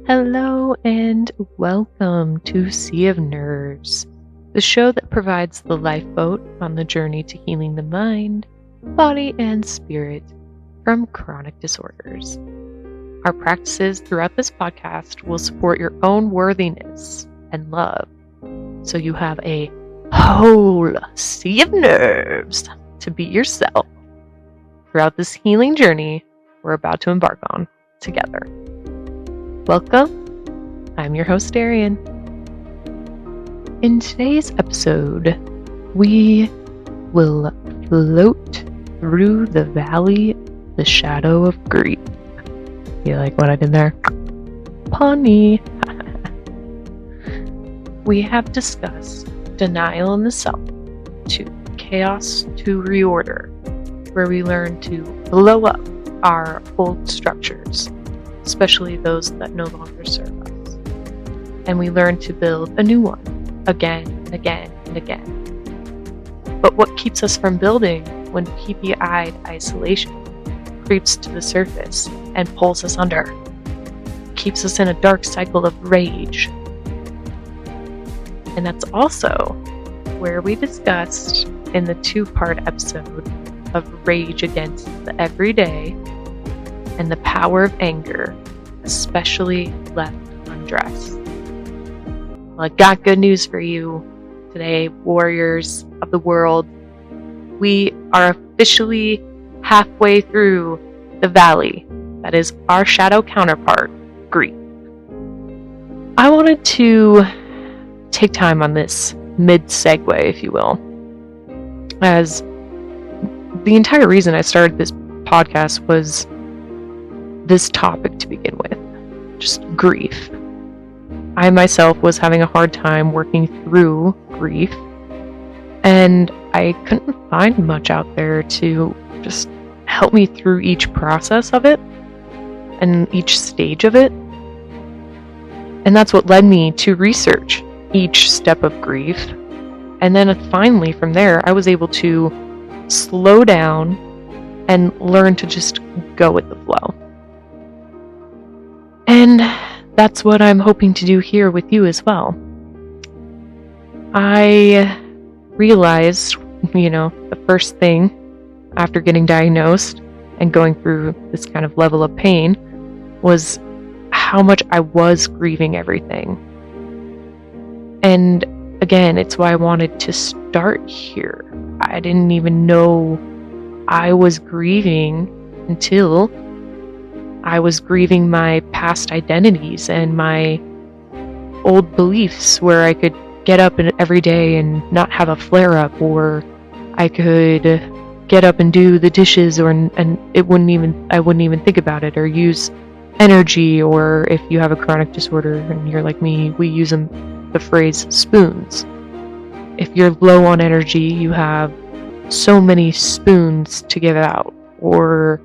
Hello and welcome to Sea of Nerves, the show that provides the lifeboat on the journey to healing the mind, body, and spirit from chronic disorders. Our practices throughout this podcast will support your own worthiness and love, so you have a whole sea of nerves to be yourself throughout this healing journey we're about to embark on together. Welcome, I'm your host Darian. In today's episode, we will float through the valley, the shadow of grief. You like what I did there? Punny! We have discussed denial in the self to chaos to reorder, where we learn to blow up our old structures, especially those that no longer serve us. And we learn to build a new one, again and again and again. But what keeps us from building when peepee-eyed isolation creeps to the surface and pulls us under, keeps us in a dark cycle of rage. And that's also where we discussed in the 2-part episode of Rage Against the Everyday and the power of anger, especially left undressed. Well, I got good news for you today, warriors of the world. We are officially halfway through the valley that is our shadow counterpart, grief. I wanted to take time on this mid-segue, if you will, as the entire reason I started this podcast was this topic to begin with, just grief. I myself was having a hard time working through grief, and I couldn't find much out there to just help me through each process of it and each stage of it. And that's what led me to research each step of grief. And then finally from there, I was able to slow down and learn to just go with the flow. And that's what I'm hoping to do here with you as well. I realized, the first thing after getting diagnosed and going through this kind of level of pain was how much I was grieving everything. And again, it's why I wanted to start here. I didn't even know I was grieving until I was grieving my past identities and my old beliefs, where I could get up every day and not have a flare-up, or I could get up and do the dishes, and I wouldn't even think about it, or use energy, or if you have a chronic disorder and you're like me, we use the phrase spoons. If you're low on energy, you have so many spoons to give out, or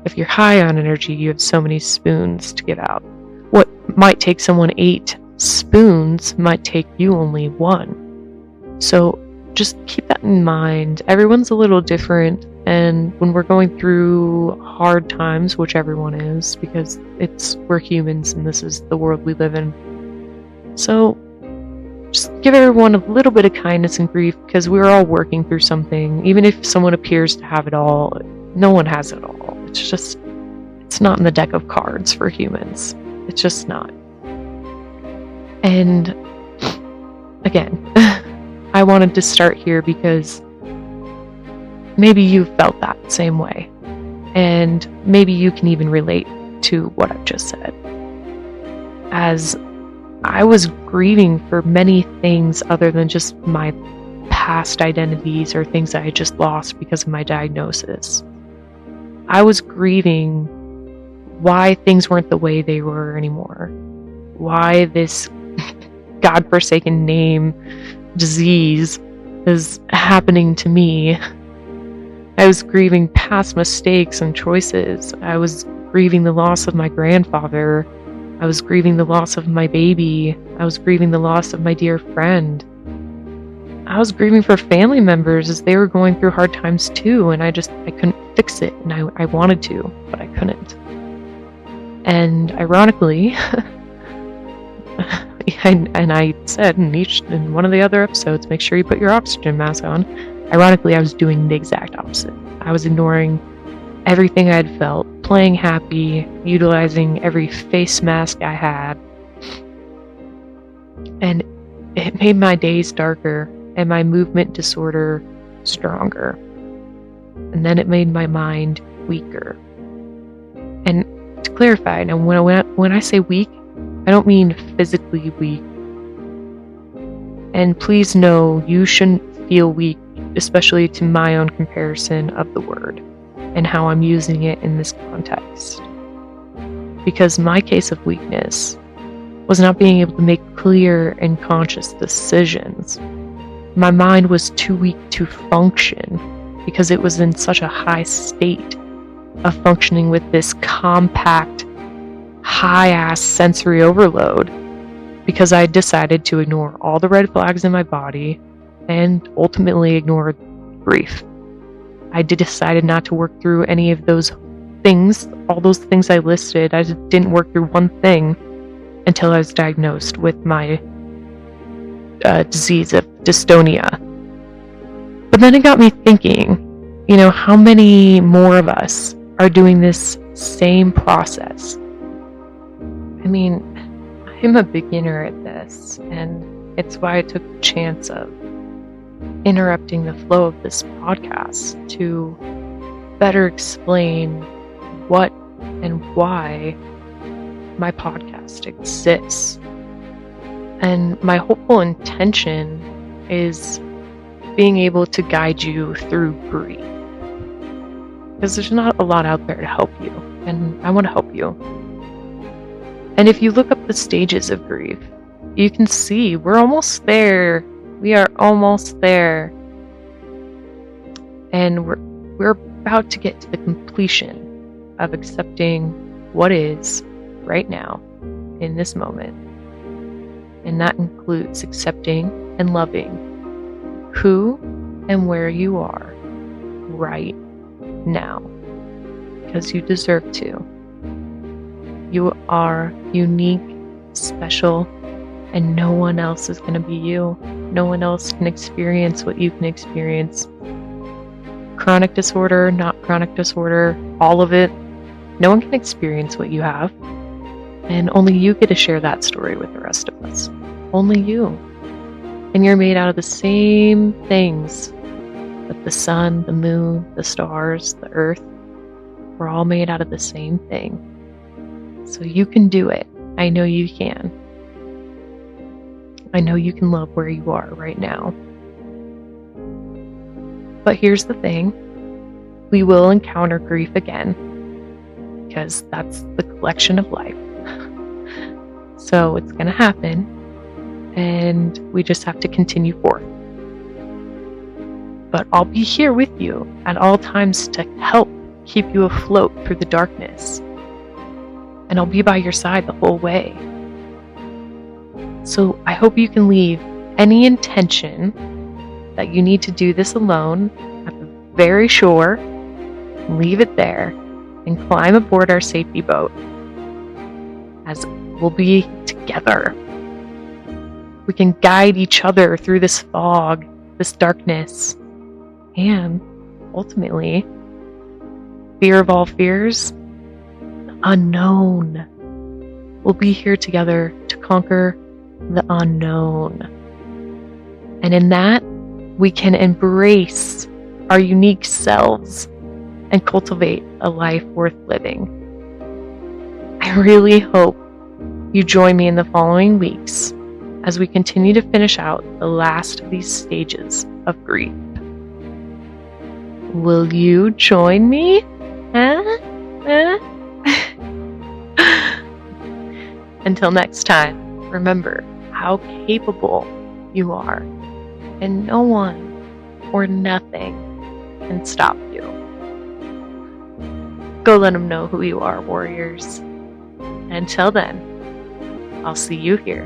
if you're high on energy, you have so many spoons to give out. What might take someone 8 spoons might take you only 1. So just keep that in mind. Everyone's a little different, and when we're going through hard times, which everyone is, because we're humans and this is the world we live in. So just give everyone a little bit of kindness and grief, because we're all working through something. Even if someone appears to have it all, no one has it all. It's not in the deck of cards for humans. It's just not. And again, I wanted to start here because maybe you felt that same way. And maybe you can even relate to what I've just said. As I was grieving for many things other than just my past identities or things I had just lost because of my diagnosis. I was grieving why things weren't the way they were anymore. Why this godforsaken name disease is happening to me. I was grieving past mistakes and choices. I was grieving the loss of my grandfather. I was grieving the loss of my baby. I was grieving the loss of my dear friend. I was grieving for family members as they were going through hard times too, and I couldn't fix it, and I wanted to, but I couldn't. And ironically, and I said in one of the other episodes, make sure you put your oxygen mask on. Ironically, I was doing the exact opposite. I was ignoring everything I had felt, playing happy, utilizing every face mask I had. And it made my days darker and my movement disorder stronger. And then it made my mind weaker. And to clarify, now when I say weak, I don't mean physically weak. And please know you shouldn't feel weak, especially to my own comparison of the word and how I'm using it in this context. Because my case of weakness was not being able to make clear and conscious decisions. My mind was too weak to function because it was in such a high state of functioning with this compact, high-ass sensory overload, because I decided to ignore all the red flags in my body and ultimately ignore grief. I decided not to work through any of those things, all those things I listed. I just didn't work through one thing until I was diagnosed with my disease of dystonia. But then it got me thinking, how many more of us are doing this same process? I mean, I'm a beginner at this, and it's why I took the chance of interrupting the flow of this podcast to better explain what and why my podcast exists. And my hopeful intention is being able to guide you through grief. Because there's not a lot out there to help you, and I want to help you. And if you look up the stages of grief, you can see we're almost there. We are almost there. And we're about to get to the completion of accepting what is right now in this moment. And that includes accepting and loving who and where you are right now. Because you deserve to. You are unique, special, and no one else is going to be you. No one else can experience what you can experience. Chronic disorder, not chronic disorder, all of it. No one can experience what you have. And only you get to share that story with the rest of us. Only you. And you're made out of the same things that the sun, the moon, the stars, the earth. We're all made out of the same thing. So you can do it. I know you can. I know you can love where you are right now. But here's the thing. We will encounter grief again. Because that's the collection of life. So it's going to happen. And we just have to continue forth. But I'll be here with you at all times to help keep you afloat through the darkness. And I'll be by your side the whole way. So I hope you can leave any intention that you need to do this alone at the very shore, leave it there, and climb aboard our safety boat. As we'll be together. We can guide each other through this fog, this darkness, and ultimately, fear of all fears, unknown. We'll be here together to conquer the unknown. And in that, we can embrace our unique selves and cultivate a life worth living. I really hope you join me in the following weeks as we continue to finish out the last of these stages of grief. Will you join me? Until next time, remember how capable you are, and no one or nothing can stop you. Go let them know who you are, warriors. Until then, I'll see you here